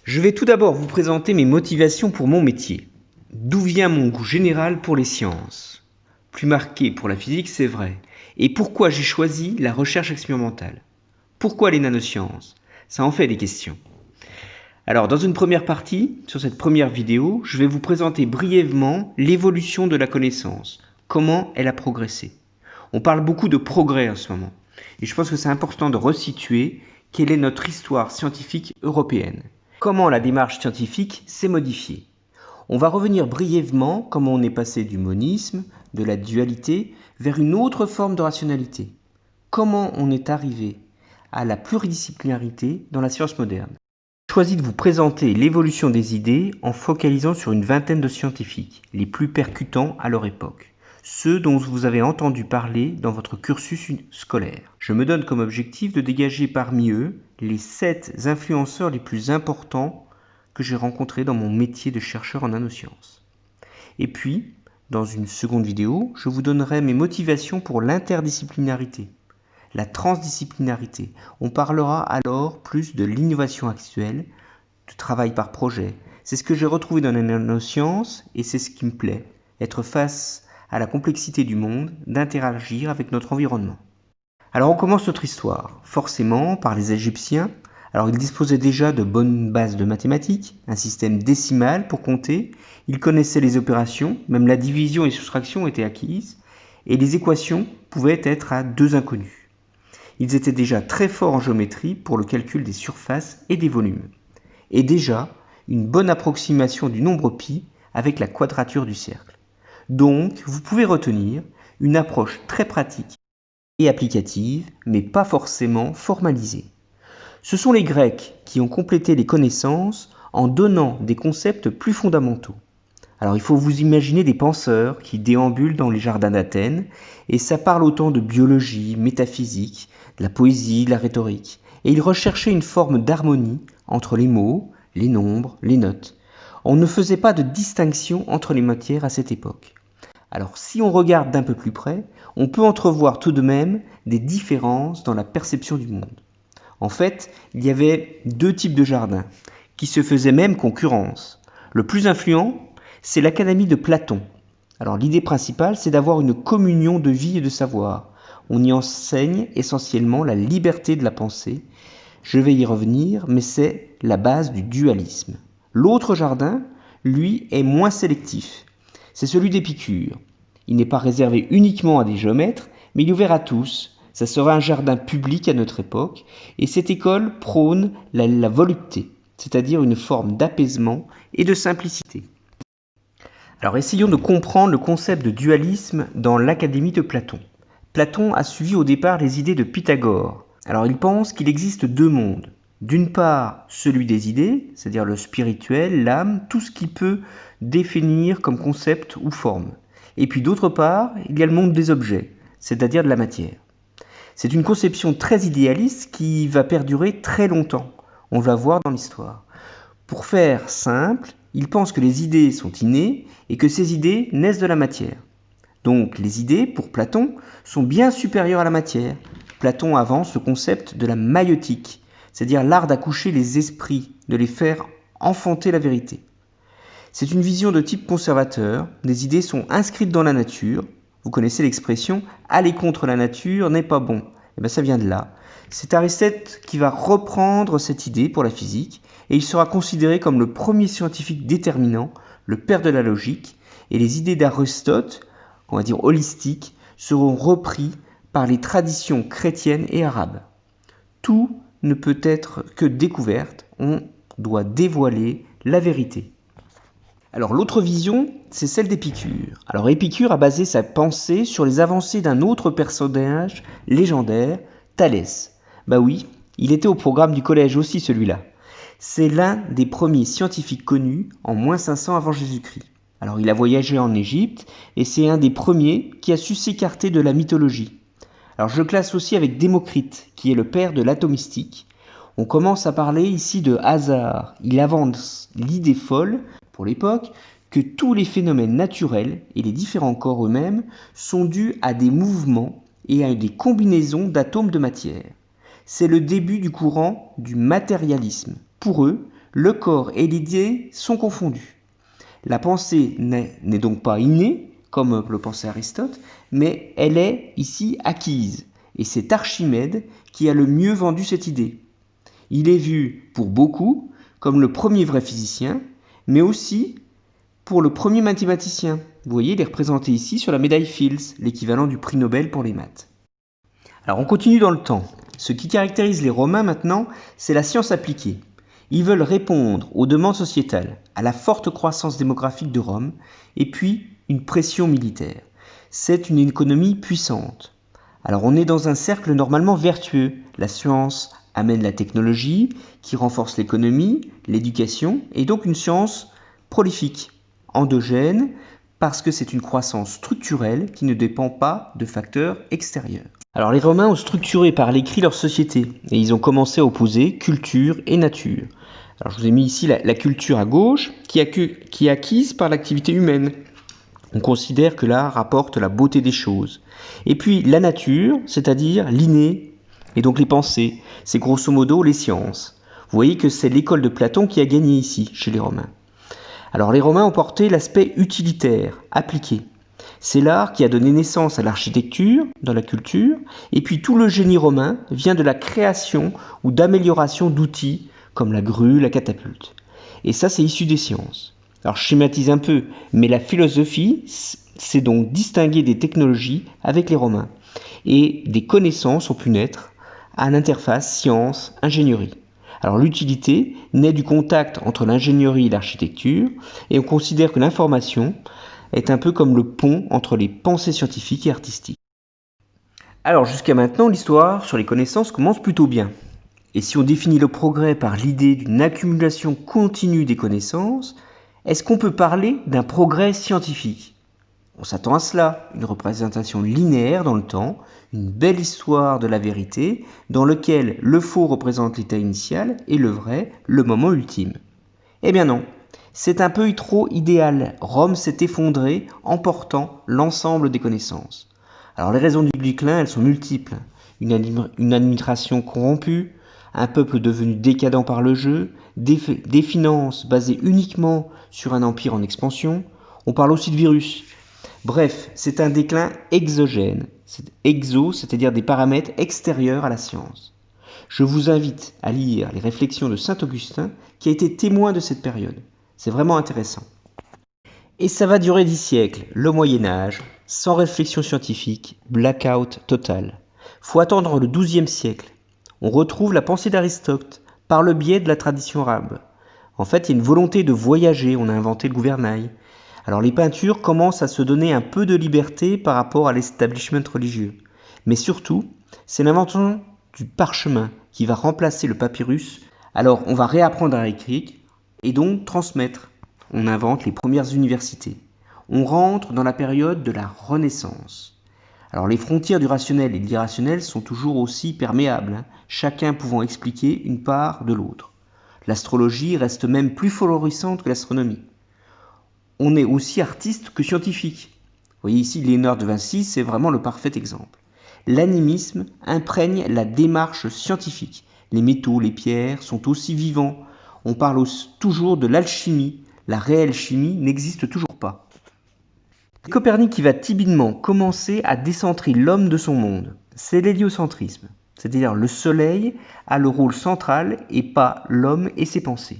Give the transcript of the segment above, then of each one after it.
Je vais tout d'abord vous présenter mes motivations pour mon métier. D'où vient mon goût général pour les sciences? Plus marqué pour la physique, c'est vrai. Et pourquoi j'ai choisi la recherche expérimentale? Pourquoi les nanosciences? Ça en fait des questions. Alors, dans une première partie, sur cette première vidéo, je vais vous présenter brièvement l'évolution de la connaissance, comment elle a progressé. On parle beaucoup de progrès en ce moment, et je pense que c'est important de resituer quelle est notre histoire scientifique européenne. Comment la démarche scientifique s'est modifiée. On va revenir brièvement comment on est passé du monisme, de la dualité, vers une autre forme de rationalité. Comment on est arrivé à la pluridisciplinarité dans la science moderne. J'ai choisi de vous présenter l'évolution des idées en focalisant sur une vingtaine de scientifiques, les plus percutants à leur époque, ceux dont vous avez entendu parler dans votre cursus scolaire. Je me donne comme objectif de dégager parmi eux les 7 influenceurs les plus importants que j'ai rencontrés dans mon métier de chercheur en nanosciences. Et puis, dans une seconde vidéo, je vous donnerai mes motivations pour l'interdisciplinarité, la transdisciplinarité. On parlera alors plus de l'innovation actuelle, du travail par projet. C'est ce que j'ai retrouvé dans les nanosciences et c'est ce qui me plaît, être face à la complexité du monde, d'interagir avec notre environnement. Alors on commence notre histoire, forcément par les Égyptiens. Alors ils disposaient déjà de bonnes bases de mathématiques, un système décimal pour compter, ils connaissaient les opérations, même la division et soustraction étaient acquises, et les équations pouvaient être à 2 inconnus. Ils étaient déjà très forts en géométrie pour le calcul des surfaces et des volumes. Et déjà, une bonne approximation du nombre pi avec la quadrature du cercle. Donc, vous pouvez retenir une approche très pratique et applicative, mais pas forcément formalisée. Ce sont les Grecs qui ont complété les connaissances en donnant des concepts plus fondamentaux. Alors il faut vous imaginer des penseurs qui déambulent dans les jardins d'Athènes, et ça parle autant de biologie, métaphysique, de la poésie, de la rhétorique. Et ils recherchaient une forme d'harmonie entre les mots, les nombres, les notes. On ne faisait pas de distinction entre les matières à cette époque. Alors si on regarde d'un peu plus près, on peut entrevoir tout de même des différences dans la perception du monde. En fait, il y avait 2 types de jardins, qui se faisaient même concurrence. Le plus influent, c'est l'Académie de Platon. Alors l'idée principale, c'est d'avoir une communion de vie et de savoir. On y enseigne essentiellement la liberté de la pensée. Je vais y revenir, mais c'est la base du dualisme. L'autre jardin, lui, est moins sélectif. C'est celui d'Épicure. Il n'est pas réservé uniquement à des géomètres, mais il est ouvert à tous. Ça sera un jardin public à notre époque, et cette école prône la volupté, c'est-à-dire une forme d'apaisement et de simplicité. Alors essayons de comprendre le concept de dualisme dans l'Académie de Platon. Platon a suivi au départ les idées de Pythagore. Alors il pense qu'il existe 2 mondes. D'une part, celui des idées, c'est-à-dire le spirituel, l'âme, tout ce qui peut définir comme concept ou forme. Et puis d'autre part, il y a le monde des objets, c'est-à-dire de la matière. C'est une conception très idéaliste qui va perdurer très longtemps. On va voir dans l'histoire. Pour faire simple, il pense que les idées sont innées et que ces idées naissent de la matière. Donc les idées, pour Platon, sont bien supérieures à la matière. Platon avance le concept de la maïeutique, c'est-à-dire l'art d'accoucher les esprits, de les faire enfanter la vérité. C'est une vision de type conservateur, les idées sont inscrites dans la nature. Vous connaissez l'expression « aller contre la nature n'est pas bon ». Et bien ça vient de là. C'est Aristote qui va reprendre cette idée pour la physique et il sera considéré comme le premier scientifique déterminant, le père de la logique, et les idées d'Aristote, on va dire holistiques, seront repris par les traditions chrétiennes et arabes. Tout ne peut être que découverte, on doit dévoiler la vérité. Alors l'autre vision, c'est celle d'Épicure. Alors Épicure a basé sa pensée sur les avancées d'un autre personnage légendaire, Thalès. Bah oui, il était au programme du collège aussi celui-là. C'est l'un des premiers scientifiques connus en moins 500 avant Jésus-Christ. Alors il a voyagé en Égypte et c'est un des premiers qui a su s'écarter de la mythologie. Alors je classe aussi avec Démocrite, qui est le père de l'atomistique. On commence à parler ici de hasard. Il avance l'idée folle, pour l'époque, que tous les phénomènes naturels et les différents corps eux-mêmes sont dus à des mouvements et à des combinaisons d'atomes de matière. C'est le début du courant du matérialisme. Pour eux, Le corps et l'idée sont confondus. La pensée n'est donc pas innée, comme le pensait Aristote, mais elle est ici acquise. Et c'est Archimède qui a le mieux vendu cette idée. Il est vu pour beaucoup comme le premier vrai physicien, mais aussi pour le premier mathématicien. Vous voyez, il est représenté ici sur la médaille Fields, l'équivalent du prix Nobel pour les maths. Alors on continue dans le temps. Ce qui caractérise les Romains maintenant, c'est la science appliquée. Ils veulent répondre aux demandes sociétales, à la forte croissance démographique de Rome, et puis une pression militaire. C'est une économie puissante. Alors on est dans un cercle normalement vertueux. La science amène la technologie, qui renforce l'économie, l'éducation, et donc une science prolifique, endogène, parce que c'est une croissance structurelle qui ne dépend pas de facteurs extérieurs. Alors les Romains ont structuré par l'écrit leur société, et ils ont commencé à opposer culture et nature. Alors je vous ai mis ici la culture à gauche, qui est acquise par l'activité humaine. On considère que l'art apporte la beauté des choses. Et puis la nature, c'est-à-dire l'inné, et donc les pensées, c'est grosso modo les sciences. Vous voyez que c'est l'école de Platon qui a gagné ici, chez les Romains. Alors les Romains ont porté l'aspect utilitaire, appliqué. C'est l'art qui a donné naissance à l'architecture, dans la culture, et puis tout le génie romain vient de la création ou d'amélioration d'outils, comme la grue, la catapulte. Et ça, c'est issu des sciences. Alors je schématise un peu, mais la philosophie, c'est donc distinguer des technologies avec les Romains. Et des connaissances ont pu naître à l'interface science-ingénierie. Alors l'utilité naît du contact entre l'ingénierie et l'architecture, et on considère que l'information est un peu comme le pont entre les pensées scientifiques et artistiques. Alors jusqu'à maintenant, l'histoire sur les connaissances commence plutôt bien. Et si on définit le progrès par l'idée d'une accumulation continue des connaissances, est-ce qu'on peut parler d'un progrès scientifique ? On s'attend à cela, une représentation linéaire dans le temps, une belle histoire de la vérité, dans lequel le faux représente l'état initial et le vrai, le moment ultime. Eh bien non, c'est un peu trop idéal. Rome s'est effondrée, emportant l'ensemble des connaissances. Alors les raisons du déclin, elles sont multiples. Une administration corrompue, un peuple devenu décadent par le jeu, des finances basées uniquement sur un empire en expansion. On parle aussi de virus. Bref, c'est un déclin exogène. C'est-à-dire des paramètres extérieurs à la science. Je vous invite à lire les réflexions de saint Augustin, qui a été témoin de cette période. C'est vraiment intéressant. Et ça va durer 10 siècles, le Moyen-Âge, sans réflexion scientifique, blackout total. Faut attendre le XIIe siècle. On retrouve la pensée d'Aristote par le biais de la tradition arabe. En fait, il y a une volonté de voyager, on a inventé le gouvernail. Alors les peintures commencent à se donner un peu de liberté par rapport à l'establishment religieux. Mais surtout, c'est l'invention du parchemin qui va remplacer le papyrus. Alors on va réapprendre à écrire et donc transmettre. On invente les premières universités. On rentre dans la période de la Renaissance. Alors les frontières du rationnel et de l'irrationnel sont toujours aussi perméables, chacun pouvant expliquer une part de l'autre. L'astrologie reste même plus florissante que l'astronomie. On est aussi artiste que scientifique. Vous voyez ici Léonard de Vinci, c'est vraiment le parfait exemple. L'animisme imprègne la démarche scientifique. Les métaux, les pierres sont aussi vivants. On parle toujours de l'alchimie. La réelle chimie n'existe toujours pas. C'est Copernic qui va timidement commencer à décentrer l'homme de son monde. C'est l'héliocentrisme. C'est-à-dire le soleil a le rôle central et pas l'homme et ses pensées.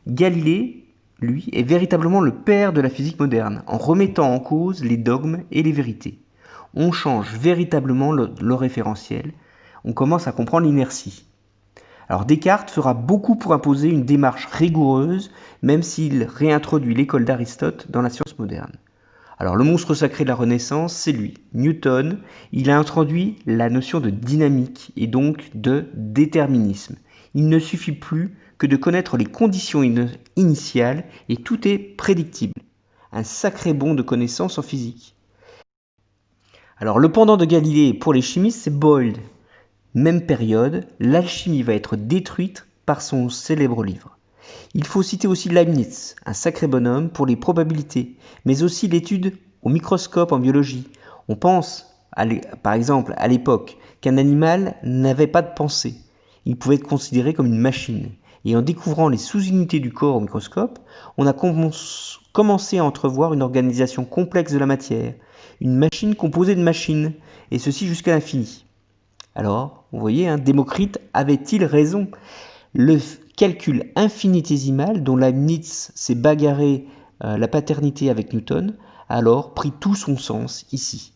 Galilée, lui, est véritablement le père de la physique moderne, en remettant en cause les dogmes et les vérités. On change véritablement le référentiel, on commence à comprendre l'inertie. Alors Descartes fera beaucoup pour imposer une démarche rigoureuse, même s'il réintroduit l'école d'Aristote dans la science moderne. Alors le monstre sacré de la Renaissance, c'est lui, Newton. Il a introduit la notion de dynamique et donc de déterminisme. Il ne suffit plus que de connaître les conditions initiales et tout est prédictible. Un sacré bond de connaissances en physique. Alors le pendant de Galilée pour les chimistes, c'est Boyle. Même période, l'alchimie va être détruite par son célèbre livre. Il faut citer aussi Leibniz, un sacré bonhomme pour les probabilités, mais aussi l'étude au microscope en biologie. On pense, par exemple, à l'époque, qu'un animal n'avait pas de pensée. Il pouvait être considéré comme une machine. et en découvrant les sous-unités du corps au microscope, on a commencé à entrevoir une organisation complexe de la matière, une machine composée de machines, et ceci jusqu'à l'infini. Alors, vous voyez, Démocrite avait-il raison? Le calcul infinitésimal dont Leibniz s'est bagarré la paternité avec Newton a alors pris tout son sens ici.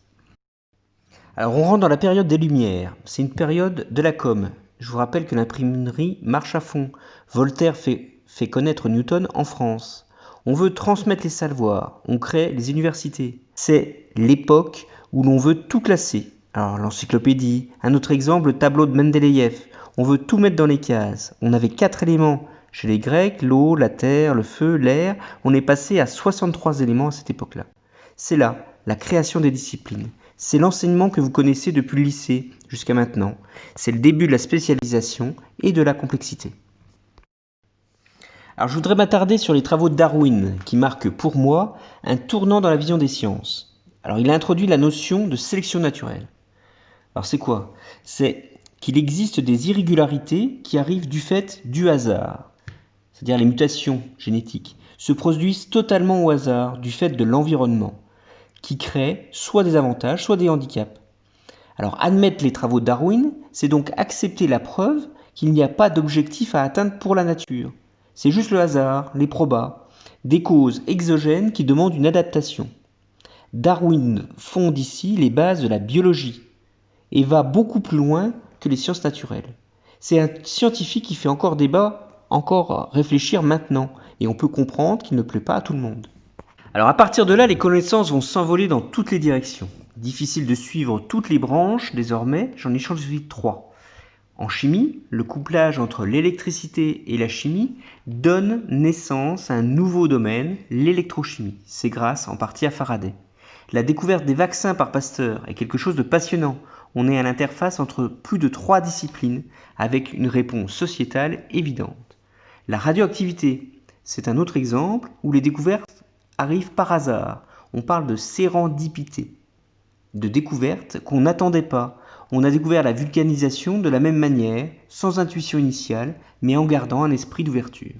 Alors on rentre dans la période des Lumières, c'est une période de la com. Je vous rappelle que l'imprimerie marche à fond. Voltaire fait connaître Newton en France. On veut transmettre les savoirs, on crée les universités. C'est l'époque où l'on veut tout classer. Alors l'encyclopédie, un autre exemple, le tableau de Mendeleïev. On veut tout mettre dans les cases. On avait 4 éléments. Chez les Grecs, l'eau, la terre, le feu, l'air. On est passé à 63 éléments à cette époque-là. C'est là la création des disciplines. C'est l'enseignement que vous connaissez depuis le lycée jusqu'à maintenant. C'est le début de la spécialisation et de la complexité. Alors je voudrais m'attarder sur les travaux de Darwin, qui marquent pour moi un tournant dans la vision des sciences. Alors il a introduit la notion de sélection naturelle. Alors c'est quoi? C'est qu'il existe des irrégularités qui arrivent du fait du hasard. C'est-à-dire les mutations génétiques se produisent totalement au hasard du fait de l'environnement, qui crée soit des avantages, soit des handicaps. Alors admettre les travaux de Darwin, c'est donc accepter la preuve qu'il n'y a pas d'objectif à atteindre pour la nature. C'est juste le hasard, les probas, des causes exogènes qui demandent une adaptation. Darwin fonde ici les bases de la biologie et va beaucoup plus loin que les sciences naturelles. C'est un scientifique qui fait encore débat, encore réfléchir maintenant, et on peut comprendre qu'il ne plaît pas à tout le monde. Alors à partir de là, les connaissances vont s'envoler dans toutes les directions. Difficile de suivre toutes les branches désormais, j'en ai choisi 3. En chimie, le couplage entre l'électricité et la chimie donne naissance à un nouveau domaine, l'électrochimie. C'est grâce en partie à Faraday. La découverte des vaccins par Pasteur est quelque chose de passionnant. On est à l'interface entre plus de 3 disciplines avec une réponse sociétale évidente. La radioactivité, c'est un autre exemple où les découvertes arrive par hasard. On parle de sérendipité, de découverte qu'on n'attendait pas. On a découvert la vulcanisation de la même manière, sans intuition initiale, mais en gardant un esprit d'ouverture.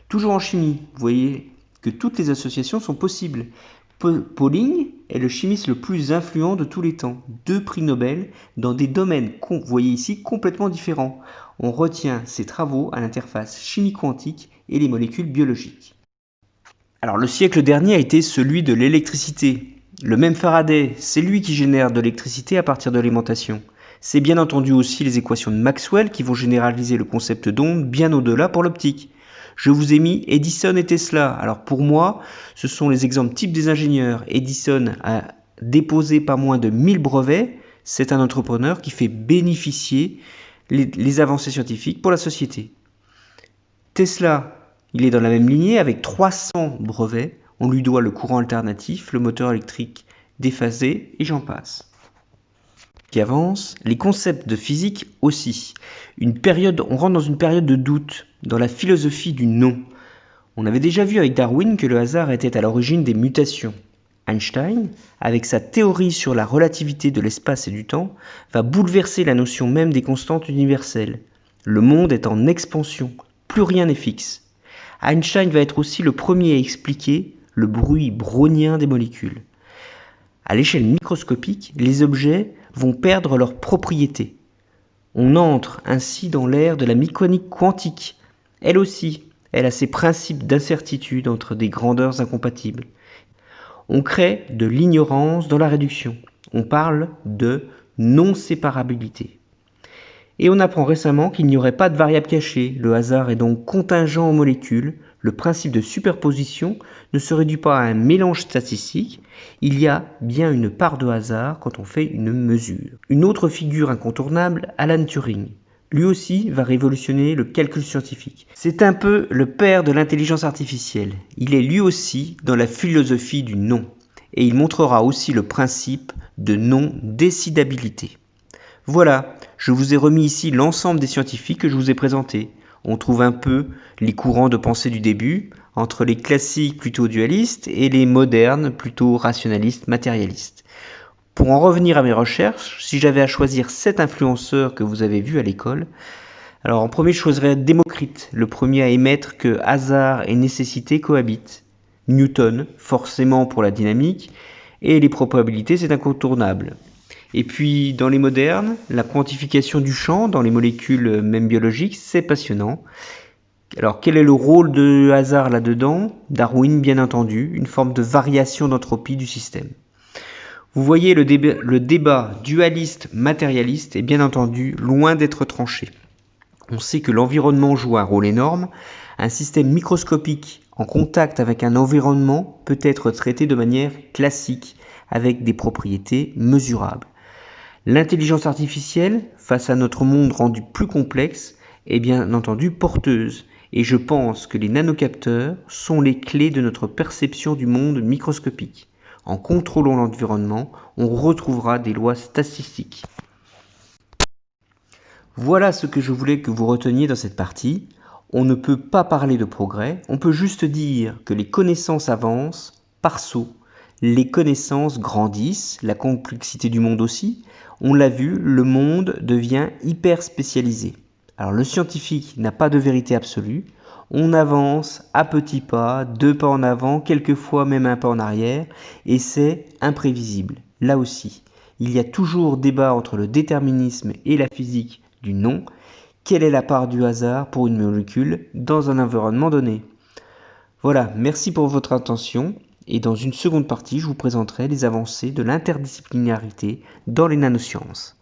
Toujours en chimie, vous voyez que toutes les associations sont possibles. Pauling est le chimiste le plus influent de tous les temps. 2 prix Nobel dans des domaines, vous voyez ici, complètement différents. On retient ses travaux à l'interface chimie quantique et les molécules biologiques. Alors le siècle dernier a été celui de l'électricité. Le même Faraday, c'est lui qui génère de l'électricité à partir de l'alimentation. C'est bien entendu aussi les équations de Maxwell qui vont généraliser le concept d'onde bien au-delà pour l'optique. Je vous ai mis Edison et Tesla. Alors pour moi, ce sont les exemples types des ingénieurs. Edison a déposé pas moins de 1000 brevets. C'est un entrepreneur qui fait bénéficier les avancées scientifiques pour la société. Tesla, il est dans la même lignée avec 300 brevets. On lui doit le courant alternatif, le moteur électrique déphasé et j'en passe. Qui avance, les concepts de physique aussi. On rentre dans une période de doute, dans la philosophie du non. On avait déjà vu avec Darwin que le hasard était à l'origine des mutations. Einstein, avec sa théorie sur la relativité de l'espace et du temps, va bouleverser la notion même des constantes universelles. Le monde est en expansion, plus rien n'est fixe. Einstein va être aussi le premier à expliquer le bruit brownien des molécules. À l'échelle microscopique, les objets vont perdre leurs propriétés. On entre ainsi dans l'ère de la mécanique quantique. Elle aussi, elle a ses principes d'incertitude entre des grandeurs incompatibles. On crée de l'ignorance dans la réduction. On parle de non-séparabilité. Et on apprend récemment qu'il n'y aurait pas de variable cachée. Le hasard est donc contingent aux molécules. Le principe de superposition ne se réduit pas à un mélange statistique. Il y a bien une part de hasard quand on fait une mesure. Une autre figure incontournable, Alan Turing. Lui aussi va révolutionner le calcul scientifique. C'est un peu le père de l'intelligence artificielle. Il est lui aussi dans la philosophie du non. Et il montrera aussi le principe de non-décidabilité. Voilà, je vous ai remis ici l'ensemble des scientifiques que je vous ai présentés. On trouve un peu les courants de pensée du début, entre les classiques plutôt dualistes et les modernes plutôt rationalistes, matérialistes. Pour en revenir à mes recherches, si j'avais à choisir 7 influenceurs que vous avez vus à l'école, Alors en premier, je choisirais Démocrite, le premier à émettre que hasard et nécessité cohabitent. Newton, forcément pour la dynamique, et les probabilités, c'est incontournable. Et puis dans les modernes, la quantification du champ dans les molécules même biologiques, c'est passionnant. Alors quel est le rôle de hasard là-dedans? Darwin, bien entendu, une forme de variation d'entropie du système. Vous voyez, le débat dualiste-matérialiste est bien entendu loin d'être tranché. On sait que l'environnement joue un rôle énorme. Un système microscopique en contact avec un environnement peut être traité de manière classique, avec des propriétés mesurables. L'intelligence artificielle, face à notre monde rendu plus complexe, est bien entendu porteuse. Et je pense que les nanocapteurs sont les clés de notre perception du monde microscopique. En contrôlant l'environnement, on retrouvera des lois statistiques. Voilà ce que je voulais que vous reteniez dans cette partie. On ne peut pas parler de progrès, on peut juste dire que les connaissances avancent par saut. Les connaissances grandissent, la complexité du monde aussi. On l'a vu, le monde devient hyper spécialisé. Alors le scientifique n'a pas de vérité absolue. On avance à petits pas, 2 pas en avant, quelquefois même un pas en arrière, et c'est imprévisible. Là aussi, il y a toujours débat entre le déterminisme et la physique du non. Quelle est la part du hasard pour une molécule dans un environnement donné? Voilà, merci pour votre attention, et dans une seconde partie, je vous présenterai les avancées de l'interdisciplinarité dans les nanosciences.